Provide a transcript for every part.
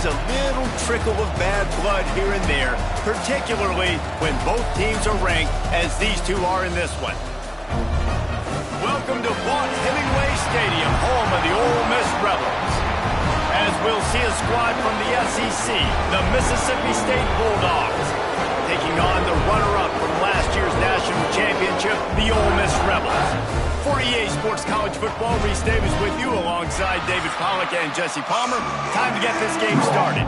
always a little trickle of bad blood here and there, particularly when both teams are ranked as these two are in this one. Welcome to Vaught-Hemingway Stadium, home of the Ole Miss Rebels. As we'll see a squad from the SEC, the Mississippi State Bulldogs, taking on the runner-up from last year's national championship, the Ole Miss Rebels. For EA Sports College Football, Reese Davis with you alongside David Pollack and Jesse Palmer. Time to get this game started.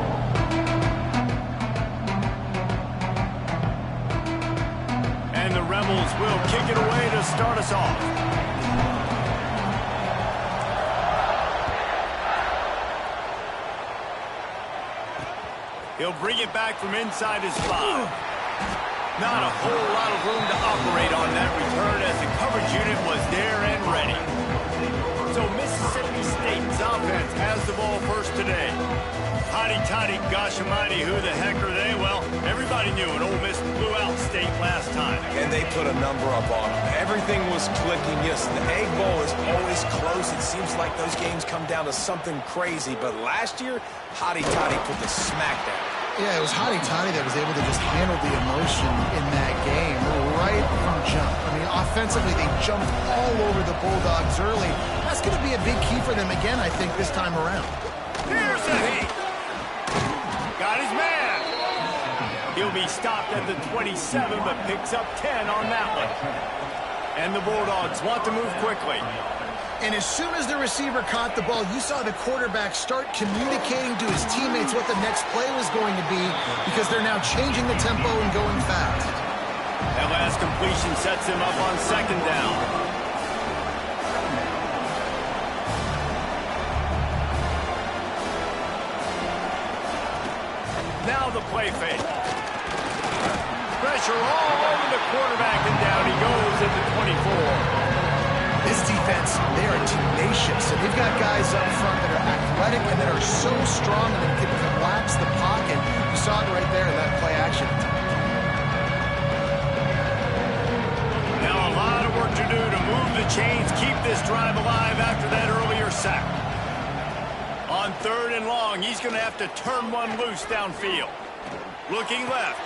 And the Rebels will kick it away to start us off. He'll bring it back from inside his 5. Not a whole lot of room to operate on that return as the coverage unit was there and ready. So Mississippi State's offense has the ball first today. Hotty-toddy, gosh almighty, who the heck are they? Well, everybody knew it. Ole Miss blew out State last time. And they put a number up on them. Everything was clicking. Yes, the Egg Bowl is always close. It seems like those games come down to something crazy. But last year, Hotty-toddy put the smack down. Yeah, it was Hotty-toddy that was able to just handle the emotion in that game right from jump. I mean, offensively, they jumped all over the Bulldogs early. That's going to be a big key for them again, I think, this time around. Here's a hit. Got his man. He'll be stopped at the 27, but picks up 10 on that one. And the Bulldogs want to move quickly. And as soon as the receiver caught the ball, you saw the quarterback start communicating to his teammates what the next play was going to be because they're now changing the tempo and going fast. That last completion sets him up on second down. Now the play fake. Pressure all over the quarterback, and down he goes at the 24. This defense, they are tenacious, and they've got guys up front that are athletic and that are so strong and that can collapse the pocket. You saw it right there in that play action. Now a lot of work to do to move the chains, keep this drive alive after that earlier sack. On 3rd and long, he's going to have to turn one loose downfield. Looking left.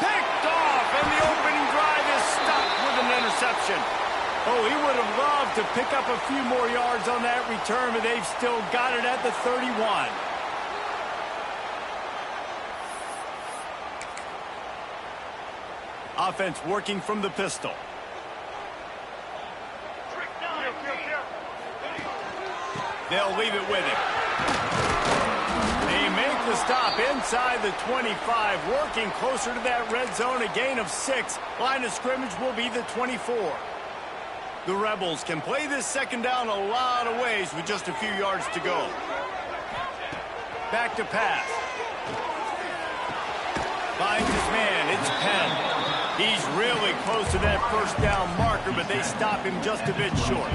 Picked off, and the opening drive is stopped with an interception. Oh, he would have loved to pick up a few more yards on that return, but they've still got it at the 31. Offense working from the pistol. They'll leave it with him. They make the stop inside the 25, working closer to that red zone, a gain of 6. Line of scrimmage will be the 24. The Rebels can play this second down a lot of ways with just a few yards to go. Back to pass. Finds his man. It's Penn. He's really close to that first down marker, but they stop him just a bit short.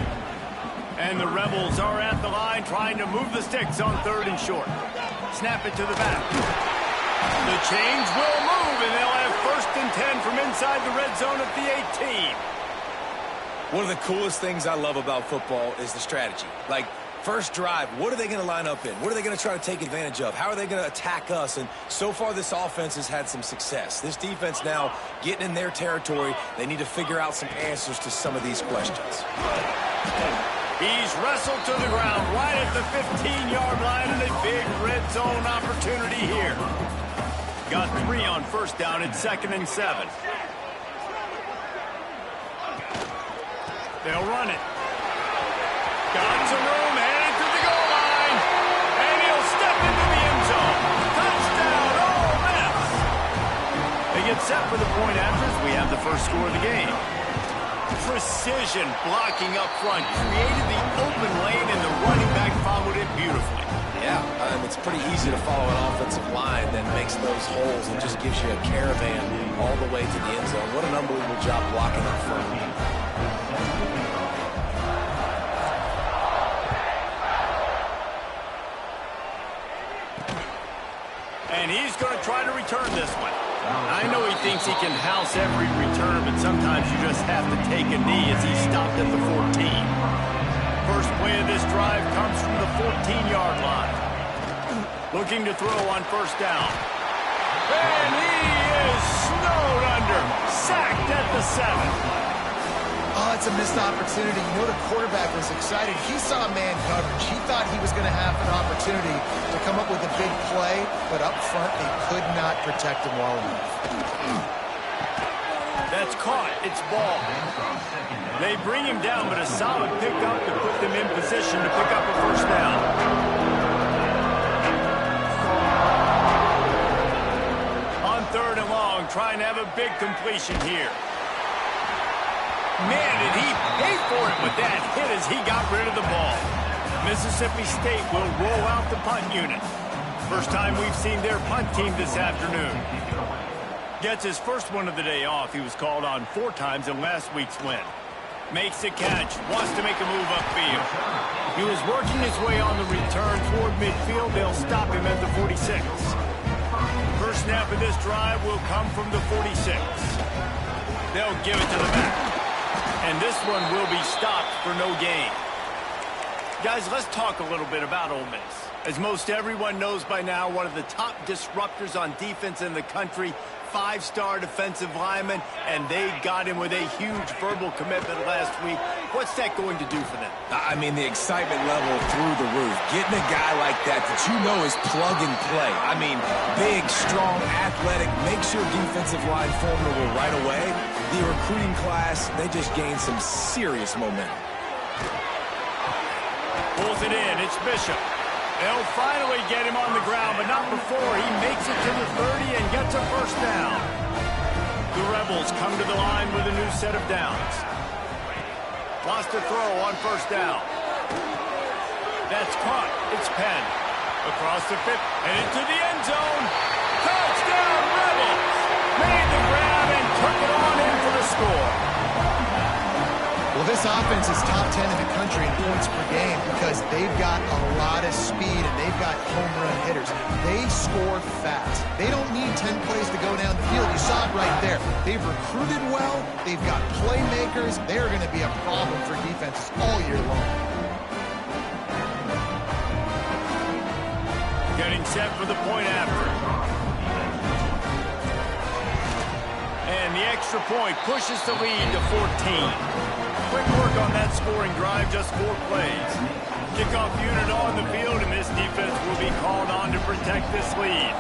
And the Rebels are at the line trying to move the sticks on 3rd and short. Snap it to the back. The chains will move, and they'll have 1st and 10 from inside the red zone at the 18. One of the coolest things I love about football is the strategy. Like, first drive, what are they going to line up in? What are they going to try to take advantage of? How are they going to attack us? And so far, this offense has had some success. This defense now getting in their territory. They need to figure out some answers to some of these questions. He's wrestled to the ground right at the 15-yard line, and a big red zone opportunity here. Got 3 on 1st down at 2nd and 7. They'll run it. Got some room, headed to the goal line. And he'll step into the end zone. Touchdown, Ole Miss. They get set for the point after as we have the first score of the game. Precision blocking up front. Created the open lane, and the running back followed it beautifully. Yeah, it's pretty easy to follow an offensive line that makes those holes and just gives you a caravan all the way to the end zone. What an unbelievable job blocking up front. And he's going to try to return this one. I know he thinks he can house every return, but sometimes you just have to take a knee as he's stopped at the 14. First play of this drive comes from the 14-yard line. Looking to throw on first down. And he is snowed under. Sacked at the 7. Oh, it's a missed opportunity. You know the quarterback was excited. He saw man coverage. He thought he was going to have an opportunity to come up with a big play, but up front they could not protect him well enough. That's caught. It's ball. They bring him down, but a solid pickup to put them in position to pick up a first down. On 3rd and long, trying to have a big completion here. Man, did he pay for it with that hit as he got rid of the ball. Mississippi State will roll out the punt unit. First time we've seen their punt team this afternoon. Gets his first one of the day off. He was called on 4 times in last week's win. Makes the catch. Wants to make a move upfield. He was working his way on the return toward midfield. They'll stop him at the 46. First snap of this drive will come from the 46. They'll give it to the back. And this one will be stopped for no gain. Guys, let's talk a little bit about Ole Miss. As most everyone knows by now, one of the top disruptors on defense in the country, 5-star defensive lineman, and they got him with a huge verbal commitment last week. What's that going to do for them? I mean, the excitement level through the roof. Getting a guy like that you know is plug and play. I mean, big, strong, athletic, makes your defensive line formidable right away. The recruiting class, they just gained some serious momentum. Pulls it in. It's Bishop. They'll finally get him on the ground, but not before he makes it to the 30 and gets a first down. The Rebels come to the line with a new set of downs. Lost a throw on first down. That's caught. It's Penn. Across the 50 and into the end zone. Touchdown, Rebels! Made the grab and took it on in for the score. Well, this offense is top 10 in the country in points per game because they've got a lot of speed and they've got home run hitters. They score fast. They don't need 10 plays to go down the field. You saw it right there. They've recruited well. They've got playmakers. They're going to be a problem for defenses all year long. Getting set for the point after. And the extra point pushes the lead to 14. Quick work on that scoring drive, just 4 plays. Kickoff unit on the field, and this defense will be called on to protect this lead.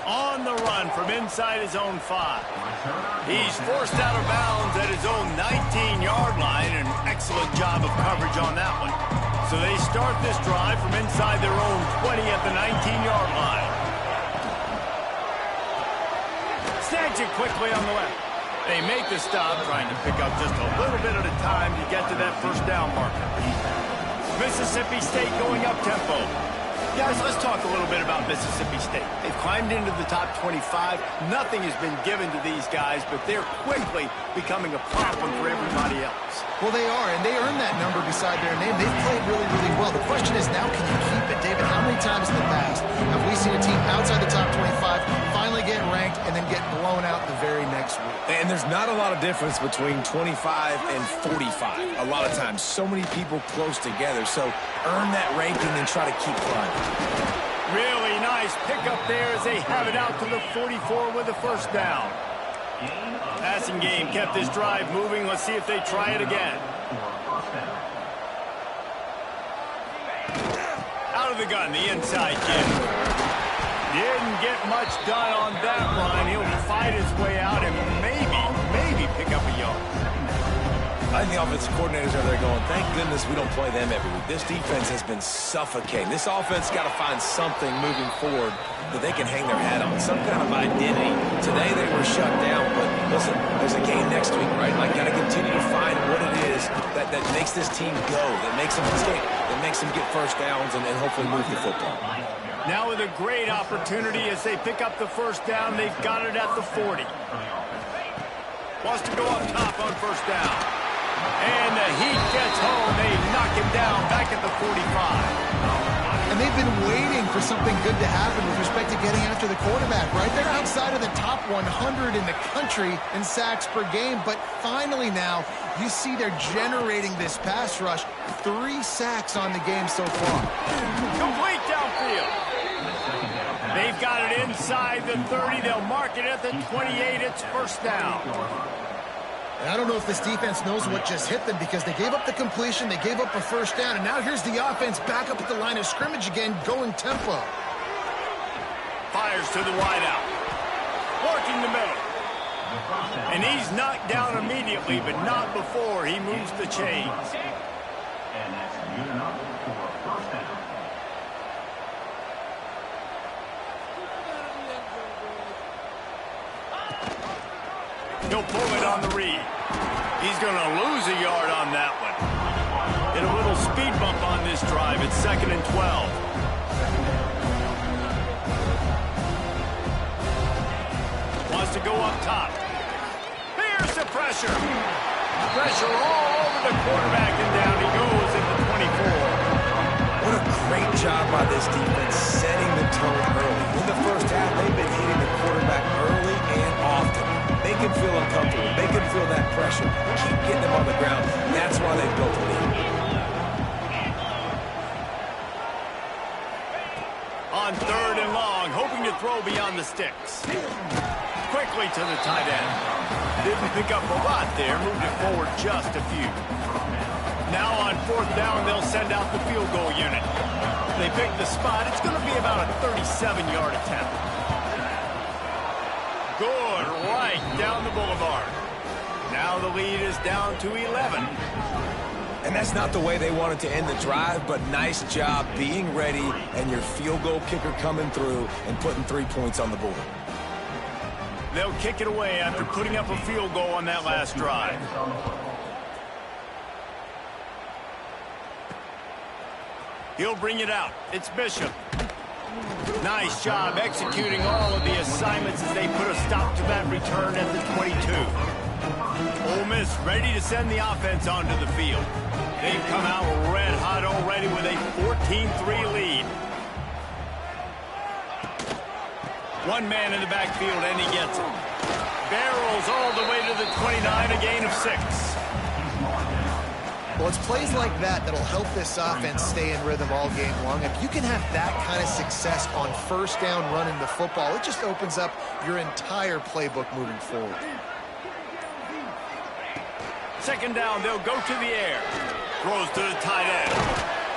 On the run from inside his own 5. He's forced out of bounds at his own 19-yard line. An excellent job of coverage on that one. So they start this drive from inside their own 20 at the 19-yard line. Snags it quickly on the left. They make the stop, trying to pick up just a little bit at a time to get to that first down marker. Mississippi State going up tempo. Guys, let's talk a little bit about Mississippi State. They've climbed into the top 25. Nothing has been given to these guys, but they're quickly becoming a problem for everybody else. Well, they are, and they earned that number beside their name. They've played really, really well. The question is now, can you keep it? David, how many times in the past have we seen a team outside the top 25 finally get ranked and then get blown out the very next week? And there's not a lot of difference between 25 and 45. A lot of times, so many people close together. So earn that ranking and try to keep climbing. Really nice pickup there as they have it out to the 44 with a first down. Passing game kept this drive moving. Let's see if they try it again. Out of the gun, the inside kid. Didn't get much done on that run. He'll fight his way out and maybe pick up a yard. I think the offensive coordinators are there going, thank goodness we don't play them every week. This defense has been suffocating. This offense got to find something moving forward that they can hang their hat on, some kind of identity. Today they were shut down, but listen, there's a game next week, right? Like, got to continue to find what it is that makes this team go, that makes them escape, that makes them get first downs and hopefully move the football. Now with a great opportunity as they pick up the first down, they've got it at the 40. Wants to go up top on first down. And the heat gets home. They knock him down back at the 45. And they've been waiting for something good to happen with respect to getting after the quarterback, right? They're outside of the top 100 in the country in sacks per game, but finally now you see they're generating this pass rush. 3 sacks on the game so far. Complete downfield. They've got it inside the 30. They'll mark it at the 28. It's first down. And I don't know if this defense knows what just hit them because they gave up the completion, they gave up a first down, and now here's the offense back up at the line of scrimmage again, going tempo. Fires to the wideout. Working the middle. And he's knocked down immediately, but not before he moves the chains. And that's good enough for a first down. He'll pull it on the read. He's going to lose a yard on that one. Get a little speed bump on this drive. It's 2nd and 12. Wants to go up top. Here's the pressure. Pressure all over the quarterback, and down he goes at the 24. What a great job by this defense setting the tone early. In the first half, they've been hitting the quarterback early and often. They can feel uncomfortable. They can feel that pressure. Keep getting them on the ground. That's why they built a lead. On 3rd and long, hoping to throw beyond the sticks. Quickly to the tight end. Didn't pick up a lot there. Moved it forward just a few. Now on 4th down, they'll send out the field goal unit. They pick the spot. It's going to be about a 37-yard attempt. Good, right down the boulevard. Now the lead is down to 11. And that's not the way they wanted to end the drive, but nice job being ready and your field goal kicker coming through and putting 3 points on the board. They'll kick it away after putting up a field goal on that last drive. He'll bring it out. It's Bishop. Nice job executing all of the assignments as they put a stop to that return at the 22. Ole Miss ready to send the offense onto the field. They've come out red hot already with a 14-3 lead. One man in the backfield, and he gets it. Barrels all the way to the 29, a gain of 6. Well, it's plays like that that'll help this offense stay in rhythm all game long. If you can have that kind of success on 1st down running the football, it just opens up your entire playbook moving forward. 2nd down, they'll go to the air. Throws to the tight end.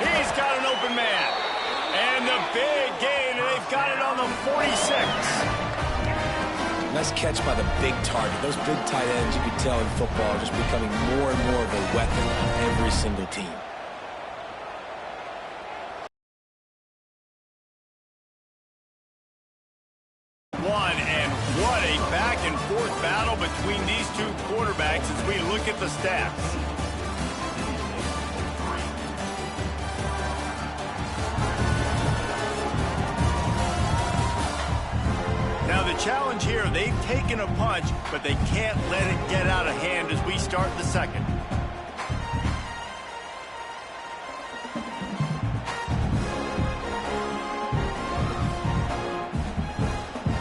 He's got an open man. And the big gain, and they've got it on the 46. Nice catch by the big target. Those big tight ends, you can tell in football, are just becoming more and more of a weapon on every single team. And what a back-and-forth battle between these two quarterbacks as we look at the stats. Now the challenge here, they've taken a punch, but they can't let it get out of hand as we start the 2nd.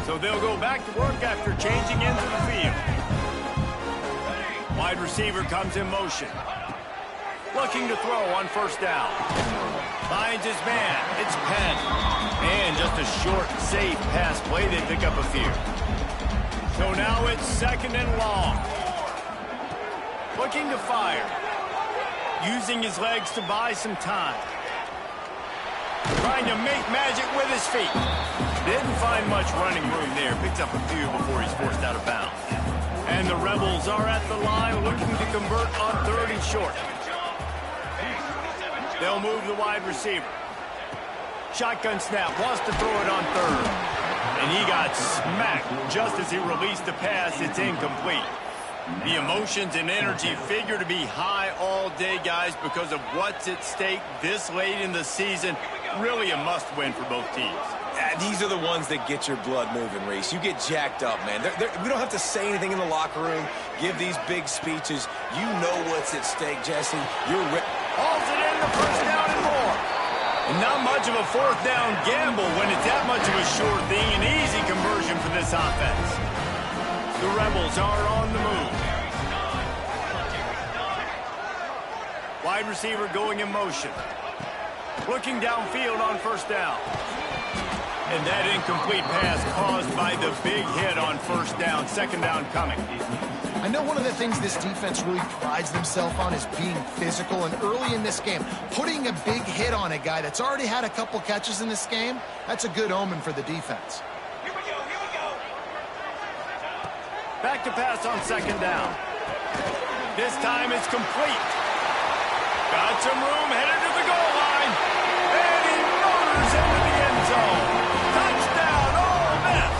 So they'll go back to work after changing into the field. Wide receiver comes in motion. Looking to throw on 1st down. Finds his man. It's Penn. And just a short, safe pass play. They pick up a few. So now it's 2nd and long. Looking to fire. Using his legs to buy some time. Trying to make magic with his feet. Didn't find much running room there. Picks up a few before he's forced out of bounds. And the Rebels are at the line looking to convert on 3rd and short. They'll move the wide receiver. Shotgun snap, wants to throw it on 3rd. And he got smacked just as he released the pass. It's incomplete. The emotions and energy figure to be high all day, guys, because of what's at stake this late in the season. Really a must-win for both teams. These are the ones that get your blood moving, Reese. You get jacked up, man. We don't have to say anything in the locker room, give these big speeches. You know what's at stake, Jesse. You're ready. Hauls it in, the 1st down and more. And Not much of a fourth down gamble when it's that much of a sure thing. An easy conversion for this offense. The Rebels are on the move. Wide receiver going in motion. Looking downfield on first down. And that incomplete pass caused by the big hit on first down. Second down coming. I know one of the things this defense really prides themselves on is being physical, and early in this game, putting a big hit on a guy that's already had a couple catches in this game, that's a good omen for the defense. Here we go. Back to pass on second down. This time it's complete. Got some room, headed to the goal line. And he motors into the end zone. Touchdown, Ole Miss.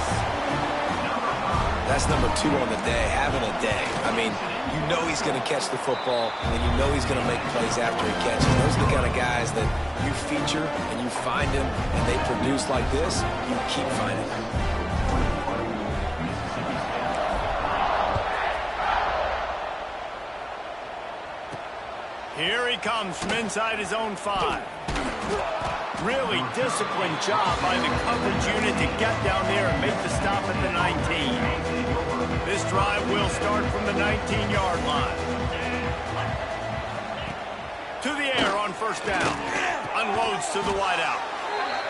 That's number 2 on the day, having a day. I mean, you know he's going to catch the football, and you know he's going to make plays after he catches. Those are the kind of guys that you feature and you find him, and they produce like this, you keep finding them. Here he comes from inside his own 5. Really disciplined job by the coverage unit to get down there and make the stop at the 19. This drive will start from the 19-yard line. To the air on first down. Unloads to the wideout.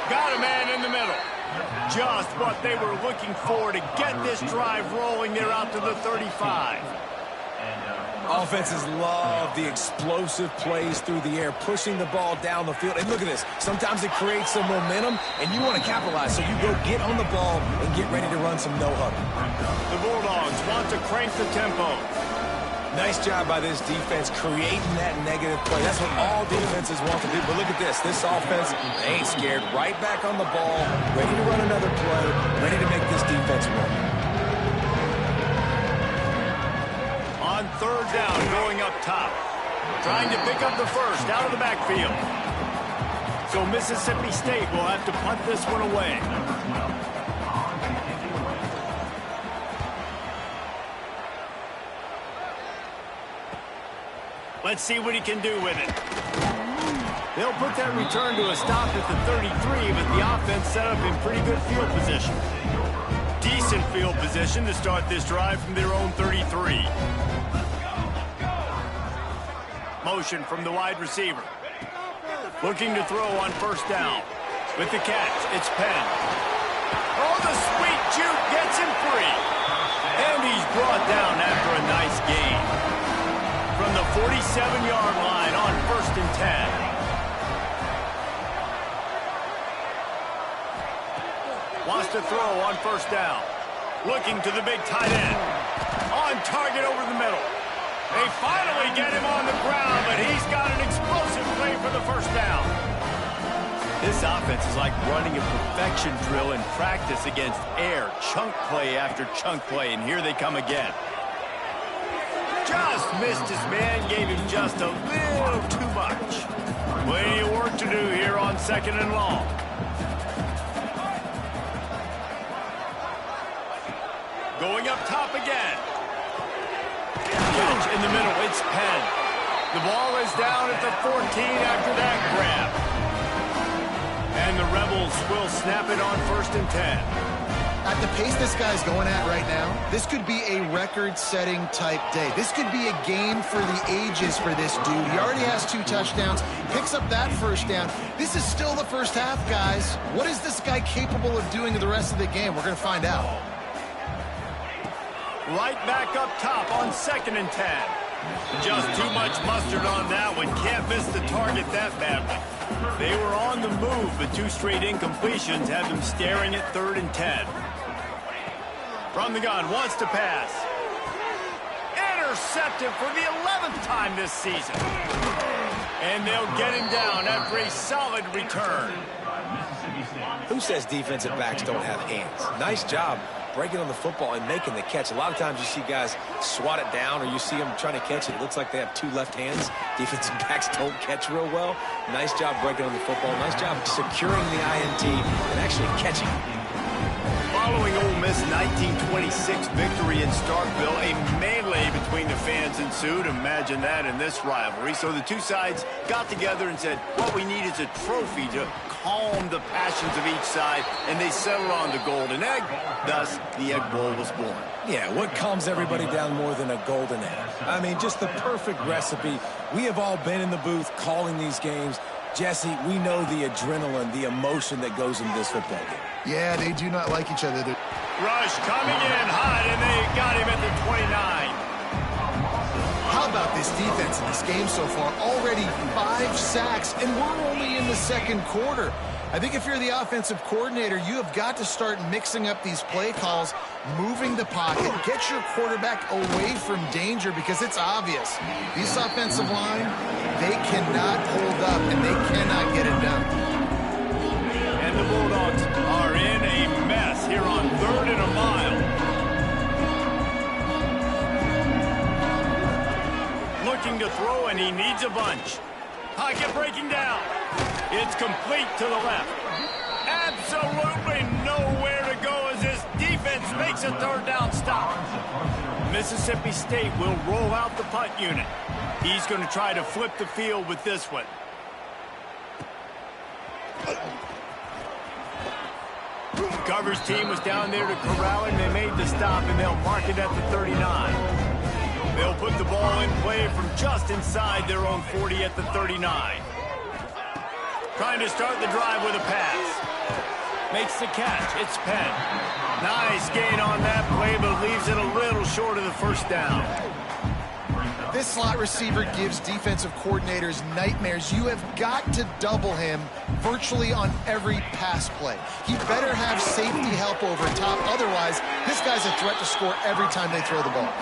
Got a man in the middle. Just what they were looking for to get this drive rolling. They're out to the 35. Offenses love the explosive plays through the air, pushing the ball down the field. And look at this. Sometimes it creates some momentum, and you want to capitalize. So you go get on the ball and get ready to run some no-huddle. The Bulldogs want to crank the tempo. Nice job by this defense creating that negative play. That's what all defenses want to do. But look at this. This offense ain't scared. Right back on the ball, ready to run another play, ready to make this defense work. On third down, going up top. Trying to pick up the first out of the backfield. So Mississippi State will have to punt this one away. Let's see what he can do with it. They'll put that return to a stop at the 33, but the offense set up in pretty good field position. Decent field position to start this drive from their own 33. Motion from the wide receiver. Looking to throw on first down. With the catch, it's Penn. Oh, the sweet juke gets him free. And he's brought down after a nice gain. From the 47-yard line on first and 10. Wants to throw on first down. Looking to the big tight end. On target over the middle. They finally get him on the ground, but he's got an explosive play for the first down. This offense is like running a perfection drill in practice against air. Chunk play after chunk play, and here they come again. Just missed his man, gave him just a little too much. Plenty of work to do here on second and long. Going up top again. Catch in the middle, it's Penn. The ball is down at the 14 after that grab. And the Rebels will snap it on first and 10. At the pace this guy's going at right now, this could be a record-setting type day. This could be a game for the ages for this dude. He already has 2 touchdowns, picks up that first down. This is still the first half, guys. What is this guy capable of doing the rest of the game? We're going to find out. Right back up top on second and 10. Just too much mustard on that one. Can't miss the target that badly. They were on the move, but 2 straight incompletions have them staring at third and 10. From the gun, wants to pass. Intercepted for the 11th time this season. And they'll get him down after a solid return. Who says defensive backs don't have hands? Nice job breaking on the football and making the catch. A lot of times you see guys swat it down, or you see them trying to catch it. It looks like they have 2 left hands. Defensive backs don't catch real well. Nice job breaking on the football. Nice job securing the INT and actually catching it. Following Ole Miss' 1926 victory in Starkville, a melee between the fans ensued. Imagine that in this rivalry. So the two sides got together and said, what we need is a trophy to calm the passions of each side, and they settled on the Golden Egg. Thus, the Egg Bowl was born. Yeah, what calms everybody down more than a golden egg? I mean, just the perfect recipe. We have all been in the booth calling these games. Jesse, we know the adrenaline, the emotion that goes into this football game. Yeah, they do not like each other. Rush coming in hot, and they got him at the 29. How about this defense in this game so far? Already 5 sacks, and we're only in the second quarter. I think if you're the offensive coordinator, you have got to start mixing up these play calls, moving the pocket, get your quarterback away from danger, because it's obvious. This offensive line, they cannot hold up, and they cannot get it done. And the Bulldogs are in a mess here on 3rd and a mile. Looking to throw, and he needs a bunch. Pocket breaking down. It's complete to the left. Absolutely nowhere to go as this defense makes a 3rd down stop. Mississippi State will roll out the punt unit. He's going to try to flip the field with this one. The Covers team was down there to corral him. They made the stop, and they'll mark it at the 39. They'll put the ball in play from just inside their own 40 at the 39. Trying to start the drive with a pass. Makes the catch. It's Penn. Nice gain on that play, but leaves it a little short of the 1st down. This slot receiver gives defensive coordinators nightmares. You have got to double him virtually on every pass play. He better have safety help over top. Otherwise, this guy's a threat to score every time they throw the ball.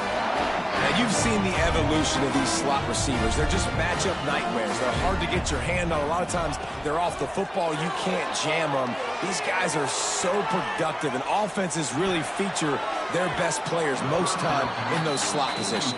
Now, you've seen the evolution of these slot receivers. They're just matchup nightmares. They're hard to get your hand on. A lot of times, they're off the football. You can't jam them. These guys are so productive, and offenses really feature their best players most time in those slot positions.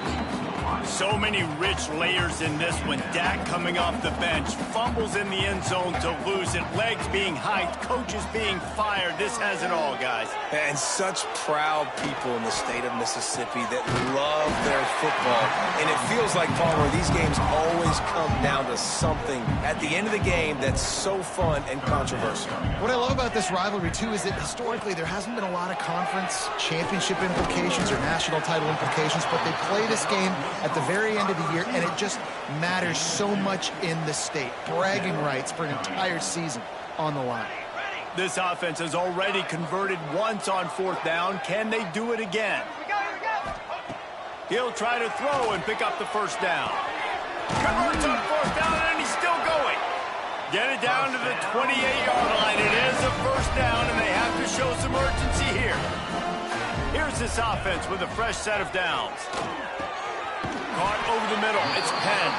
So many rich layers in this one. Dak coming off the bench, fumbles in the end zone to lose it, legs being hiked, coaches being fired. This has it all, guys. And such proud people in the state of Mississippi that love their football. And it feels like, Palmer, these games always come down to something at the end of the game that's so fun and controversial. What I love about this rivalry, too, is that historically there hasn't been a lot of conference championship implications or national title implications, but they play this game at the very end of the year, and it just matters so much in the state. Bragging rights for an entire season on the line. This offense has already converted once on 4th down. Can they do it again? He'll try to throw and pick up the 1st down. Converts on 4th down, and he's still going. Get it down to the 28-yard line. It is a 1st down, and they have to show some urgency here. Here's this offense with a fresh set of downs. Caught over the middle. It's Penn.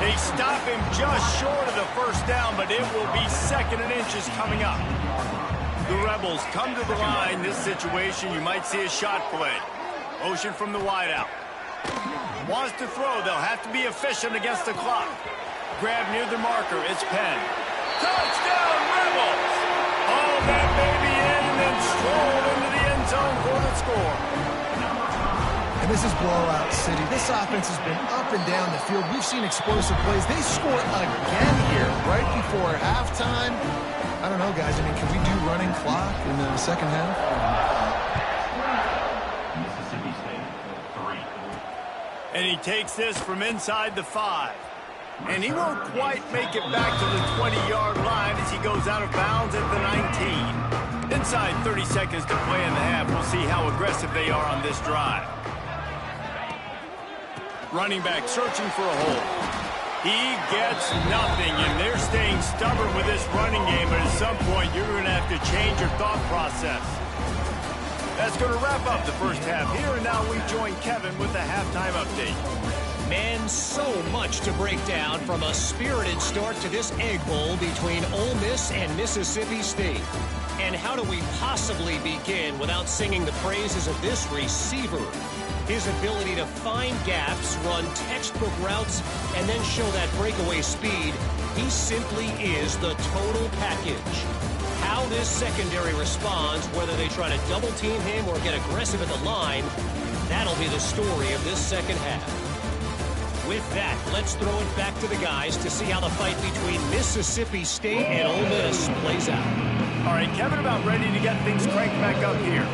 They stop him just short of the 1st down, but it will be 2nd and inches coming up. The Rebels come to the line. This situation, you might see a shot play. Motion from the wideout. Wants to throw. They'll have to be efficient against the clock. Grab near the marker. It's Penn. Touchdown, Rebels! All that baby in and then strolled into the end zone for the score. And this is blowout city. This offense has been up and down the field. We've seen explosive plays. They score again here right before halftime. I don't know, guys. I mean, can we do running clock in the second half? Mississippi State, 3. And he takes this from inside the 5. And he won't quite make it back to the 20-yard line as he goes out of bounds at the 19. Inside 30 seconds to play in the half. We'll see how aggressive they are on this drive. Running back searching for a hole. He gets nothing, and they're staying stubborn with this running game, but at some point you're going to have to change your thought process. That's going to wrap up the first half here, and now we join Kevin with the halftime update. Man, so much to break down from a spirited start to this Egg Bowl between Ole Miss and Mississippi State. And how do we possibly begin without singing the praises of this receiver? His ability to find gaps, run textbook routes, and then show that breakaway speed, he simply is the total package. How this secondary responds, whether they try to double-team him or get aggressive at the line, that'll be the story of this second half. With that, let's throw it back to the guys to see how the fight between Mississippi State and Ole Miss plays out. All right, Kevin, about ready to get things cranked back up here.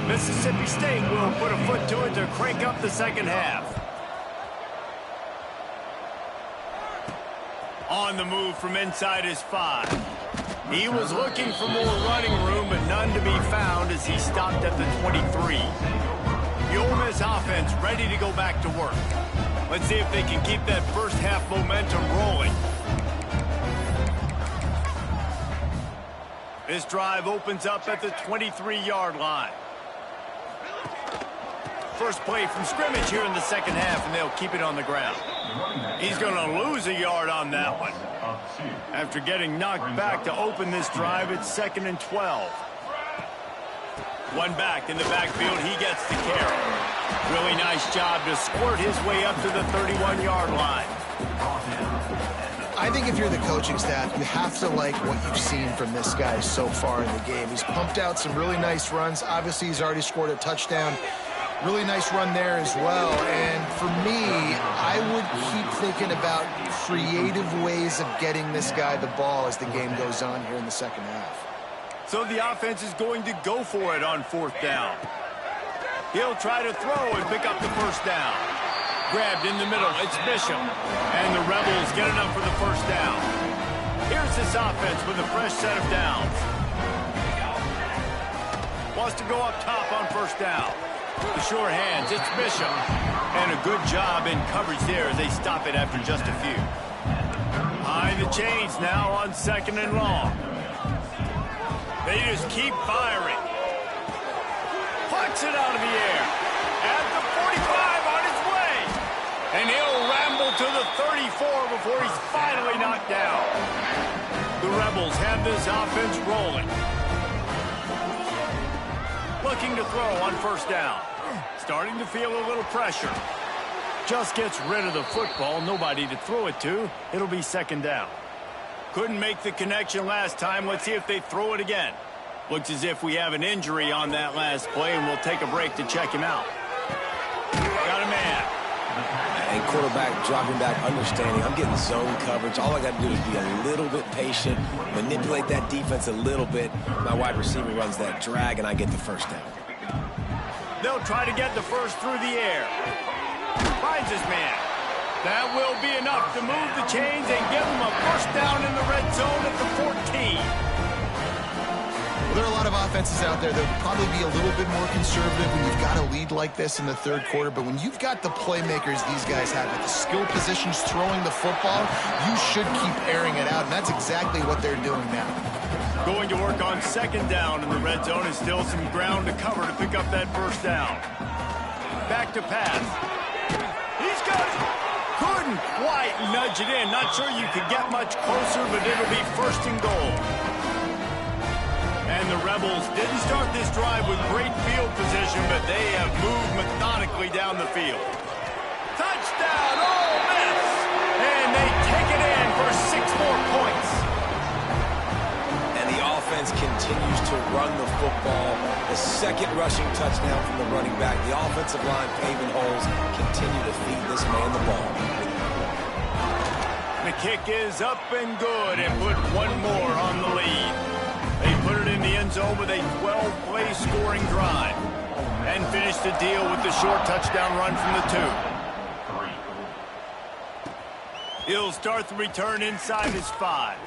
Mississippi State will put a foot to it to crank up the second half. On the move from inside his 5. He was looking for more running room, but none to be found as he stopped at the 23. The Ole Miss offense ready to go back to work. Let's see if they can keep that first half momentum rolling. This drive opens up at the 23-yard line. First play from scrimmage here in the second half, and they'll keep it on the ground. He's going to lose a yard on that one. After getting knocked back to open this drive, it's 2nd and 12. One back in the backfield, he gets the carry. Really nice job to squirt his way up to the 31-yard line. I think if you're the coaching staff, you have to like what you've seen from this guy so far in the game. He's pumped out some really nice runs. Obviously, he's already scored a touchdown. Really nice run there as well. And for me, I would keep thinking about creative ways of getting this guy the ball as the game goes on here in the second half. So the offense is going to go for it on 4th down. He'll try to throw and pick up the first down. Grabbed in the middle, it's Bishop. And the Rebels get enough for the first down. Here's this offense with a fresh set of downs. Wants to go up top on first down. The sure hands, it's Bishop. And a good job in coverage there as they stop it after just a few. Behind the chains now on 2nd and long. They just keep firing. Plucks it out of the air. At the 45 on his way. And he'll ramble to the 34 before he's finally knocked down. The Rebels have this offense rolling. Looking to throw on first down. Starting to feel a little pressure. Just gets rid of the football. Nobody to throw it to. It'll be 2nd down. Couldn't make the connection last time. Let's see if they throw it again. Looks as if we have an injury on that last play, and we'll take a break to check him out. Got a man. And quarterback dropping back, understanding I'm getting zone coverage. All I got to do is be a little bit patient, manipulate that defense a little bit. My wide receiver runs that drag, and I get the first down. They'll try to get the first through the air. Finds his man. That will be enough to move the chains and give him a first down in the red zone at the 14. Well, there are a lot of offenses out there that would probably be a little bit more conservative when you've got a lead like this in the 3rd quarter. But when you've got the playmakers these guys have at the skill positions throwing the football, you should keep airing it out. And that's exactly what they're doing now. Going to work on 2nd down in the red zone and still some ground to cover to pick up that first down. Back to pass. He's got it. Couldn't quite nudge it in. Not sure you could get much closer, but it'll be 1st and goal. And the Rebels didn't start this drive with great field position, but they have moved methodically down the field. Touchdown, Ole Miss! And they take it in for 6 more points. And the offense continues to run the football. The 2nd rushing touchdown from the running back. The offensive line paving holes, continue to feed this man the ball. The kick is up and good and put one more on the lead. They put it in the end zone with a 12-play scoring drive and finish the deal with the short touchdown run from the 2. He'll start the return inside his 5.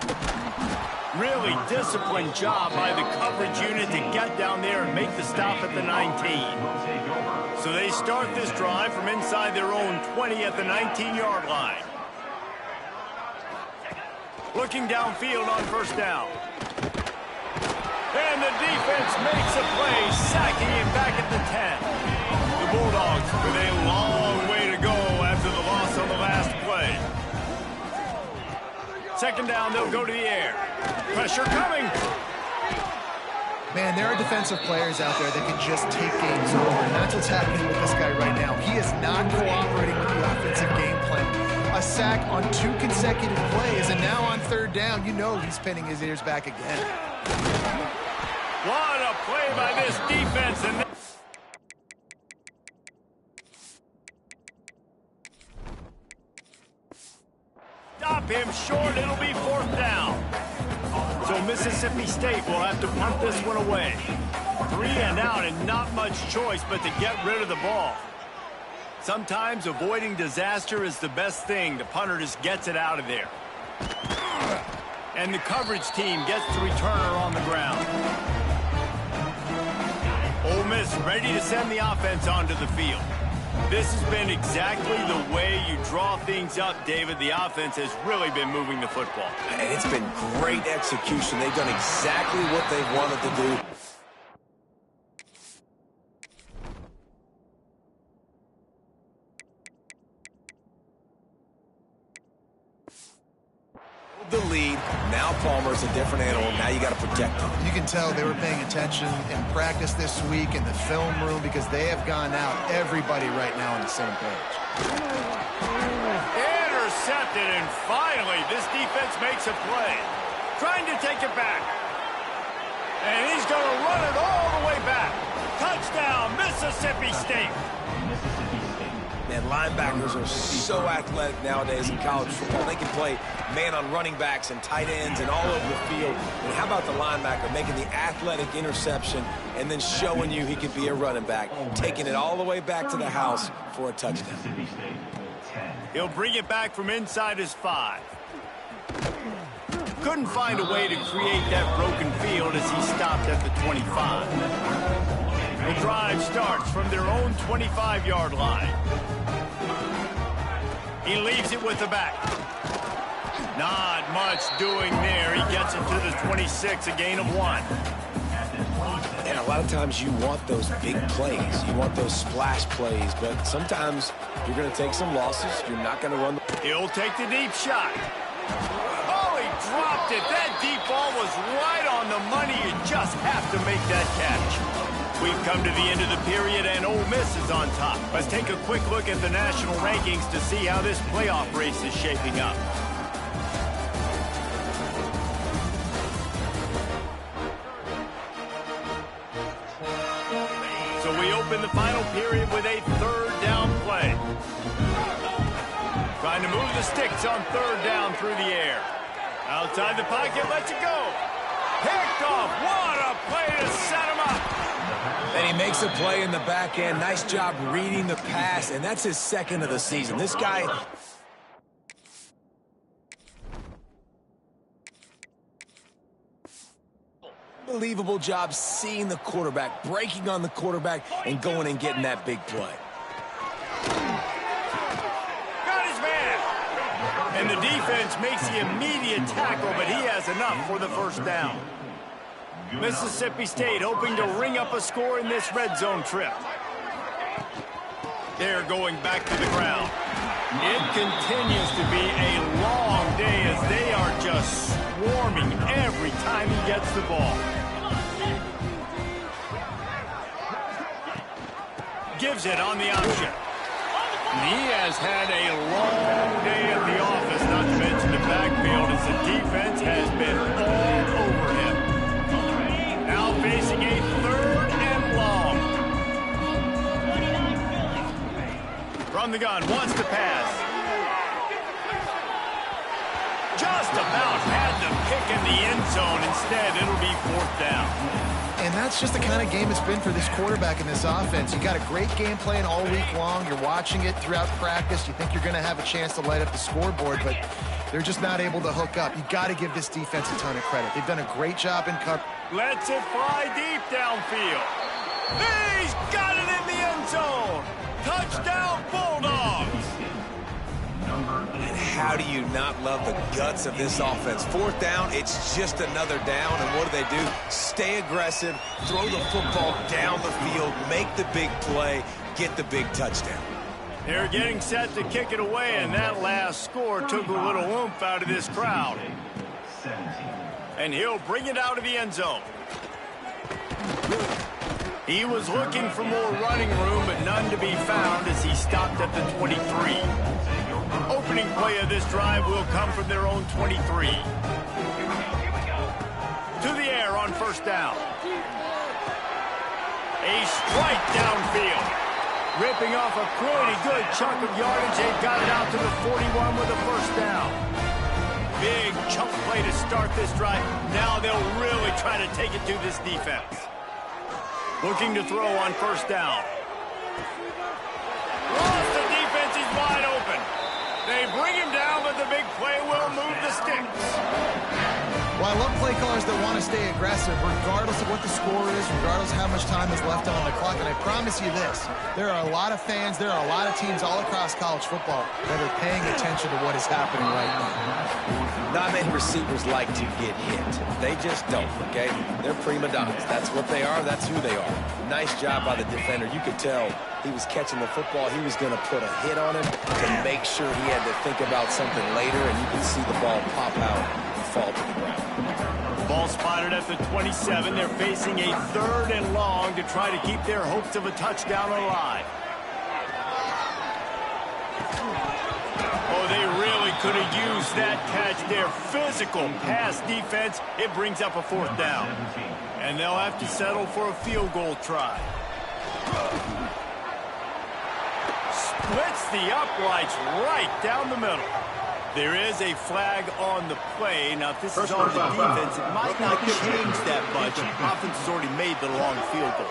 Really disciplined job by the coverage unit to get down there and make the stop at the 19. So they start this drive from inside their own 20 at the 19-yard line. Looking downfield on first down. And the defense makes a play, sacking him back at the 10. The Bulldogs with a long way to go after the loss on the last play. 2nd down, they'll go to the air. Pressure coming. Man, there are defensive players out there that can just take games over, and that's what's happening with this guy right now. He is not cooperating with the offensive game plan. A sack on 2 consecutive plays, and now on 3rd down, you know he's pinning his ears back again. What a play by this defense. And stop him short. It'll be 4th down. So Mississippi State will have to punt this one away. 3 and out and not much choice but to get rid of the ball. Sometimes avoiding disaster is the best thing. The punter just gets it out of there. And the coverage team gets the returner on the ground. Ole Miss ready to send the offense onto the field. This has been exactly the way you draw things up, David. The offense has really been moving the football. And it's been great execution. They've done exactly what they wanted to do. The lead. Now Palmer's a different animal. Now you got to protect him. You can tell they were paying attention in practice this week in the film room because they have gone out, everybody right now on the same page. Intercepted, and finally this defense makes a play. Trying to take it back. And he's going to run it all the way back. Touchdown, Mississippi State. Man, linebackers are so athletic nowadays in college football. They can play man on running backs and tight ends and all over the field. And how about the linebacker making the athletic interception and then showing you he could be a running back, taking it all the way back to the house for a touchdown. He'll bring it back from inside his 5. Couldn't find a way to create that broken field as he stopped at the 25. The drive starts from their own 25-yard line. He leaves it with the back. Not much doing there. He gets it to the 26, a gain of 1. And a lot of times you want those big plays. You want those splash plays, but sometimes you're going to take some losses. You're not going to run. He'll take the deep shot. Oh, he dropped it. That deep ball was right on the money. You just have to make that catch. We've come to the end of the period, and Ole Miss is on top. Let's take a quick look at the national rankings to see how this playoff race is shaping up. So we open the final period with a 3rd down play. Trying to move the sticks on 3rd down through the air. Outside the pocket, lets it go. Picked off. What a play to set him up. And he makes a play in the back end. Nice job reading the pass, and that's his 2nd of the season. This guy... Unbelievable job seeing the quarterback, breaking on the quarterback, and going and getting that big play. Got his man. And the defense makes the immediate tackle, but he has enough for the 1st down. Mississippi State hoping to ring up a score in this red zone trip. They're going back to the ground. It continues to be a long day as they are just swarming every time he gets the ball. Gives it on the option. He has had a long day at the office, not to mention the backfield, as the defense has been all over him. Now facing a 3rd and long. From the gun, wants to pass. Just about had the pick in the end zone. Instead, it'll be 4th down. And that's just the kind of game it's been for this quarterback in this offense. You got a great game plan all week long. You're watching it throughout practice. You think you're going to have a chance to light up the scoreboard, but they're just not able to hook up. You got to give this defense a ton of credit. They've done a great job in cover. Lets it fly deep downfield. He's got it in the end zone. Touchdown, Bulldogs. And how do you not love the guts of this offense? 4th down, it's just another down, and what do? Stay aggressive, throw the football down the field, make the big play, get the big touchdown. They're getting set to kick it away, and that last score took a little oomph out of this crowd. And he'll bring it out of the end zone. He was looking for more running room, but none to be found as he stopped at the 23. Opening play of this drive will come from their own 23. To the air on first down. A strike downfield. Ripping off a pretty good chunk of yardage. They got it out to the 41 with a first down. Big chunk play to start this drive. Now they'll really try to take it to this defense. Looking to throw on first down. Ross, the defense is wide open. They bring him down, but the big play will move the sticks. Well, I love play callers that want to stay aggressive regardless of what the score is, regardless of how much time is left on the clock. And I promise you this, there are a lot of fans, there are a lot of teams all across college football that are paying attention to what is happening right now. Not many receivers like to get hit. They just don't, okay? They're prima donnas. That's what they are. That's who they are. Nice job by the defender. You could tell he was catching the football. He was going to put a hit on him to make sure he had to think about something later, and you could see the ball pop out and fall to the ground. Ball spotted at the 27. They're facing a 3rd and long to try to keep their hopes of a touchdown alive. Oh, they really could have used that catch. Their physical pass defense, it brings up a 4th down. And they'll have to settle for a field goal try. Splits the uprights right down the middle. There is a flag on the play. Now, if this is on the defense, it might not change that much. The offense has already made the long field goal.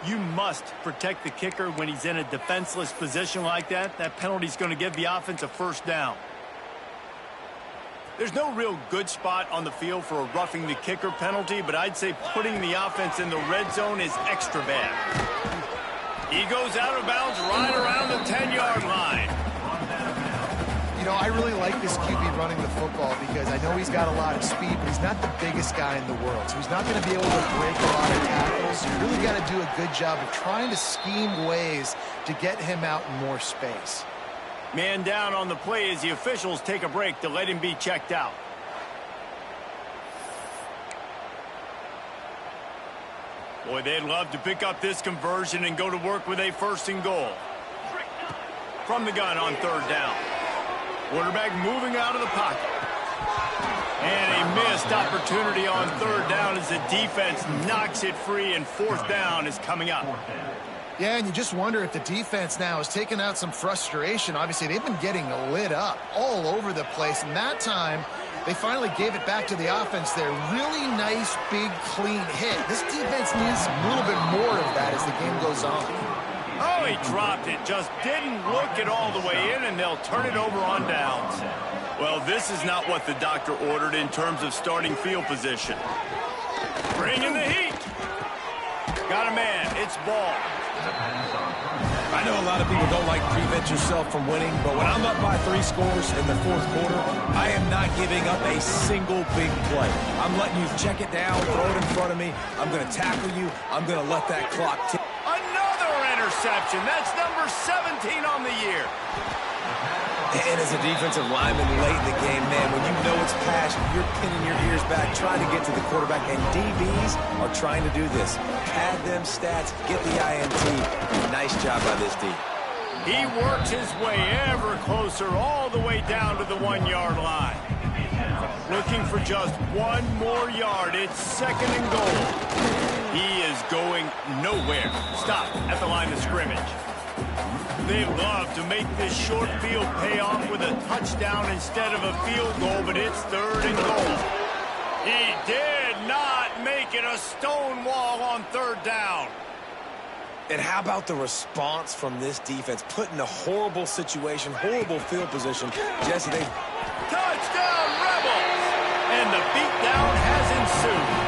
You must protect the kicker when he's in a defenseless position like that. That penalty is going to give the offense a first down. There's no real good spot on the field for a roughing the kicker penalty, but I'd say putting the offense in the red zone is extra bad. He goes out of bounds right around the 10-yard line. You know, I really like this QB running the football because I know he's got a lot of speed, but he's not the biggest guy in the world. So he's not going to be able to break a lot of tackles. So you really got to do a good job of trying to scheme ways to get him out in more space. Man down on the play as the officials take a break to let him be checked out. Boy, they'd love to pick up this conversion and go to work with a 1st and goal. From the gun on 3rd down. Quarterback moving out of the pocket. And a missed opportunity on 3rd down as the defense knocks it free, and 4th down is coming up. Yeah, and you just wonder if the defense now is taking out some frustration. Obviously, they've been getting lit up all over the place, and that time they finally gave it back to the offense there. Really nice, big, clean hit. This defense needs a little bit more of that as the game goes on. Oh, he dropped it. Just didn't look it all the way in, and they'll turn it over on downs. Well, this is not what the doctor ordered in terms of starting field position. Bring in the heat. Got a man. It's ball. I know a lot of people don't like to prevent yourself from winning, but when I'm up by 3 scores in the 4th quarter, I am not giving up a single big play. I'm letting you check it down, throw it in front of me. I'm going to tackle you. I'm going to let that clock tick. Another interception. That's number 17 on the year. And as a defensive lineman late in the game, man, when you know it's passion, you're pinning your ears back, trying to get to the quarterback, and DBs are trying to do this. Pad them stats, get the INT. Nice job by this D. He works his way ever closer all the way down to the 1-yard line. Looking for just 1 more yard. It's 2nd and goal. He is going nowhere. Stop at the line of scrimmage. They love to make this short field pay off with a touchdown instead of a field goal, but it's 3rd and goal. He did not make it a stone wall on 3rd down. And how about the response from this defense? Put in a horrible situation, horrible field position. Jesse, they... Touchdown, Rebels! And the beatdown has ensued.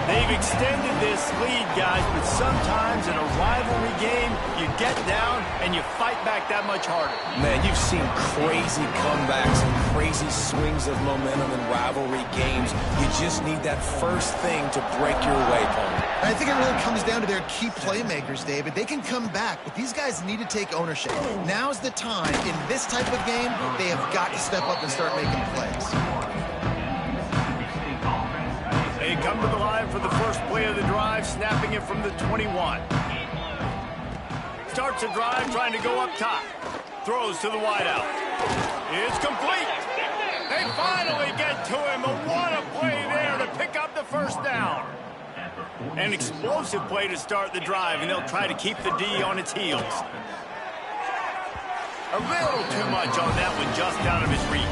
They've extended this lead, guys, but sometimes in a rivalry game, you get down and you fight back that much harder. Man, you've seen crazy comebacks and crazy swings of momentum in rivalry games. You just need that first thing to break your way, Paul. I think it really comes down to their key playmakers, David. They can come back, but these guys need to take ownership. Now's the time. In this type of game, they have got to step up and start making plays. They come to the line for the first play of the drive, snapping it from the 21. Starts a drive, trying to go up top. Throws to the wideout. It's complete. They finally get to him. What a play there to pick up the first down. An explosive play to start the drive, and they'll try to keep the D on its heels. A little too much on that one, just out of his reach.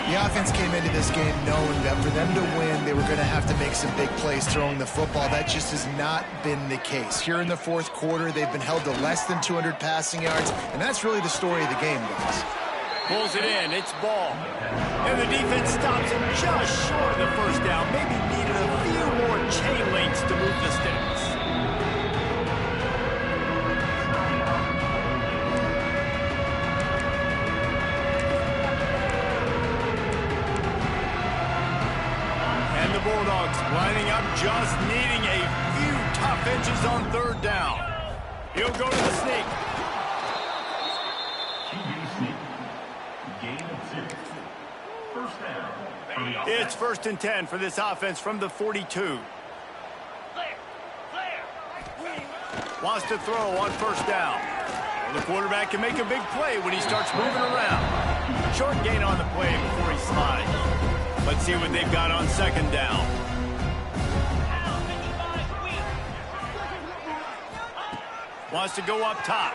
The offense came into this game knowing that for them to win, they were going to have to make some big plays throwing the football. That just has not been the case. Here in the fourth quarter, they've been held to less than 200 passing yards, and that's really the story of the game, guys. Pulls it in, it's ball. And the defense stops him just short of the first down. Maybe needed a few more chain links to move the sticks. And the Bulldogs lining up, just needing a few tough inches on third down. He'll go to the sneak. It's 1st and 10 for this offense from the 42. Wants to throw on first down. The quarterback can make a big play when he starts moving around. Short gain on the play before he slides. Let's see what they've got on second down. Wants to go up top.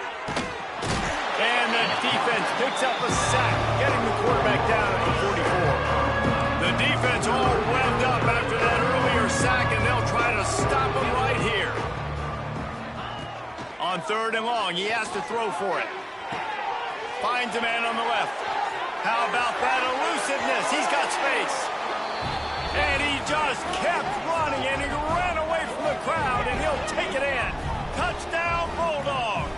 And the defense picks up a sack, getting the quarterback down at the 44. The defense all revved up after that earlier sack, and they'll try to stop him right here. On 3rd and long, he has to throw for it. Finds a man on the left. How about that elusiveness? He's got space. And he just kept running, and he ran away from the crowd, and he'll take it in. Touchdown, Bulldogs.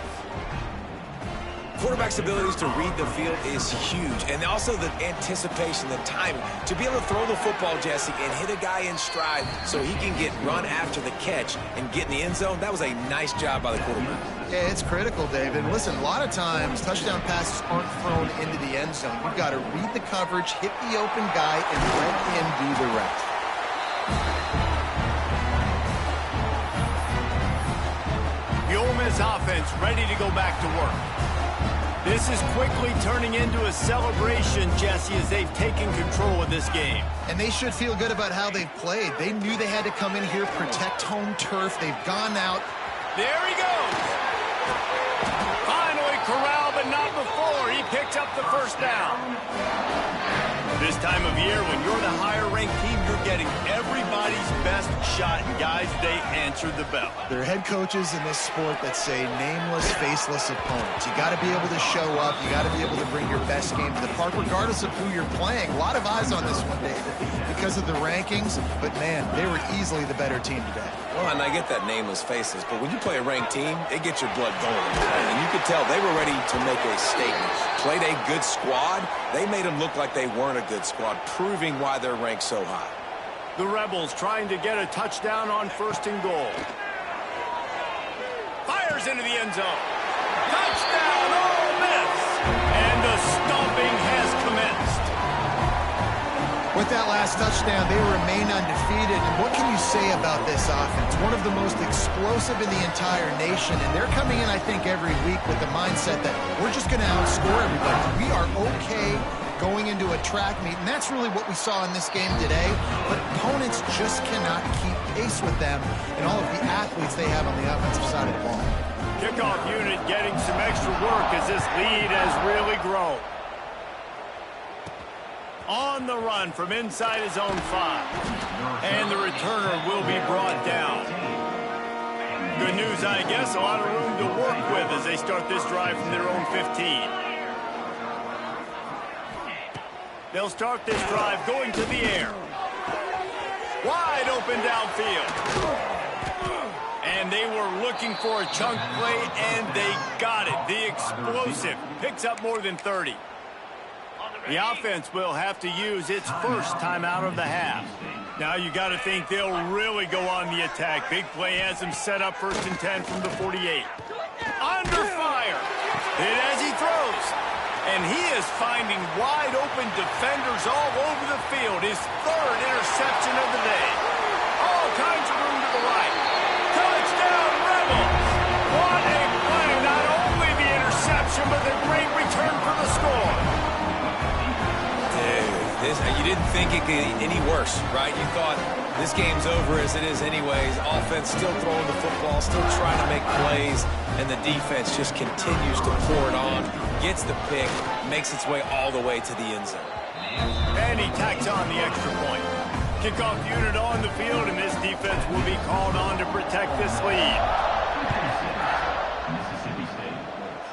Quarterback's abilities to read the field is huge, and also the anticipation, the timing. To be able to throw the football, Jesse, and hit a guy in stride so he can get run after the catch and get in the end zone, that was a nice job by the quarterback. Yeah, it's critical, David. Listen, a lot of times touchdown passes aren't thrown into the end zone. You've got to read the coverage, hit the open guy, and let him do the rest. The Ole Miss offense ready to go back to work. This is quickly turning into a celebration, Jesse, as they've taken control of this game. And they should feel good about how they've played. They knew they had to come in here, protect home turf. They've gone out. There he goes. Finally corralled, but not before. He picked up the first down. This time of year, when you're the higher-ranked team, you're getting everybody's best shot. And guys, they answered the bell. There are head coaches in this sport that say nameless, faceless opponents. You got to be able to show up. You got to be able to bring your best game to the park, regardless of who you're playing. A lot of eyes on this one, David, because of the rankings. But, man, they were easily the better team today. Well, and I get that nameless faces, but when you play a ranked team, it gets your blood going. And you could tell they were ready to make a statement. Played a good squad. They made them look like they weren't a good squad, proving why they're ranked so high. The Rebels trying to get a touchdown on 1st and goal. Fires into the end zone. Touchdown, Ole Miss! And the stomping has commenced. With that last touchdown, they remain undefeated. And what can you say about this offense? One of the most explosive in the entire nation. And they're coming in, I think, every week with the mindset that we're just going to outscore everybody. We are okay going into a track meet. And that's really what we saw in this game today. But opponents just cannot keep pace with them and all of the athletes they have on the offensive side of the ball. Kickoff unit getting some extra work as this lead has really grown. On the run from inside his own 5. And the returner will be brought down. Good news, I guess. A lot of room to work with as they start this drive from their own 15. They'll start this drive going to the air. Wide open downfield. And they were looking for a chunk play, and they got it. The explosive picks up more than 30. The offense will have to use its first timeout of the half. Now you got to think they'll really go on the attack. Big play has them set up 1st and 10 from the 48. Under fire. Hit as he throws. And he is finding wide-open defenders all over the field. His third interception of the day. All kinds of room to the right. Touchdown, Rebels! What a play! Not only the interception, but the great return for the score. Dude, you didn't think it could get any worse, right? You thought this game's over as it is anyways. Offense still throwing the football, still trying to make plays, and the defense just continues to pour it on, gets the pick, makes its way all the way to the end zone. And he tacks on the extra point. Kickoff unit on the field, and this defense will be called on to protect this lead. Mississippi State,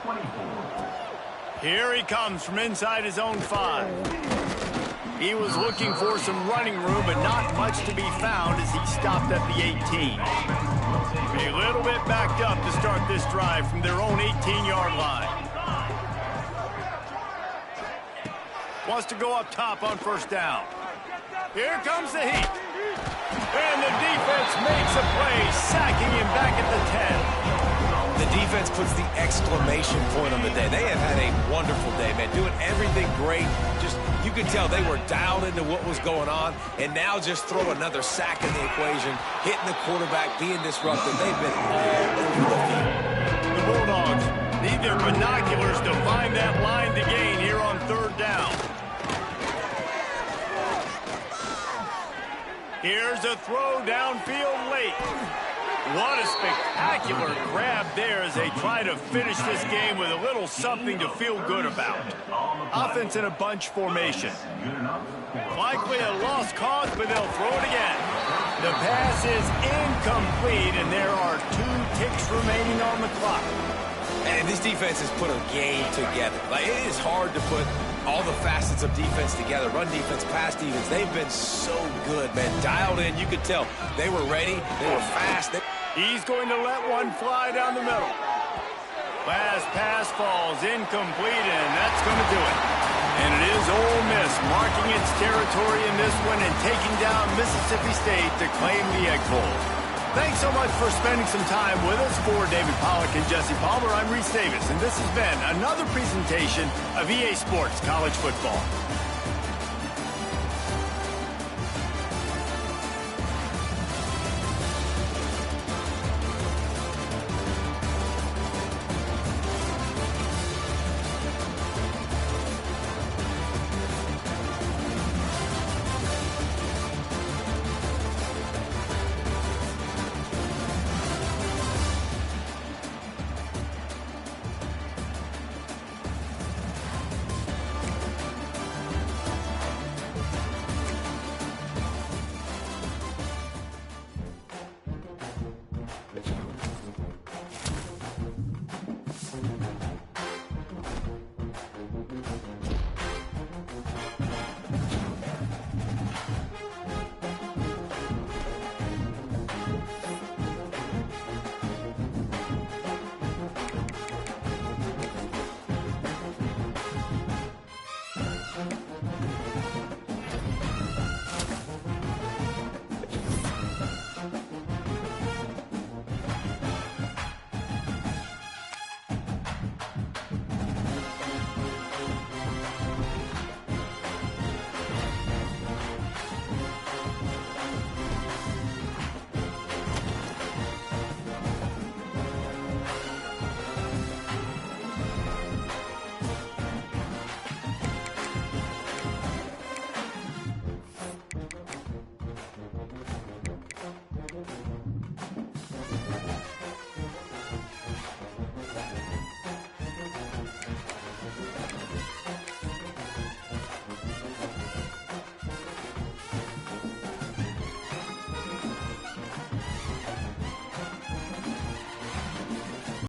24. Here he comes from inside his own 5. He was looking for some running room, but not much to be found as he stopped at the 18. A little bit backed up to start this drive from their own 18-yard line. Wants to go up top on first down. Here comes the heat. And the defense makes a play, sacking him back at the 10. The defense puts the exclamation point on the day. They have had a wonderful day, man, doing everything great. Just, you could tell they were dialed into what was going on, and now just throw another sack in the equation, hitting the quarterback, being disruptive. They've been all over the field. The Bulldogs need their binoculars to find that line to gain here on third down. Here's a throw downfield late. What a spectacular grab there as they try to finish this game with a little something to feel good about. Offense in a bunch formation. Likely a lost cause, but they'll throw it again. The pass is incomplete, and there are 2 ticks remaining on the clock. And this defense has put a game together. Like, it is hard to put all the facets of defense together. Run defense, pass defense. They've been so good, man. Dialed in. You could tell they were ready. They were fast. He's going to let one fly down the middle. Last pass falls incomplete, and that's going to do it. And it is Ole Miss marking its territory in this one and taking down Mississippi State to claim the Egg Bowl. Thanks so much for spending some time with us. For David Pollack and Jesse Palmer, I'm Reese Davis, and this has been another presentation of EA Sports College Football.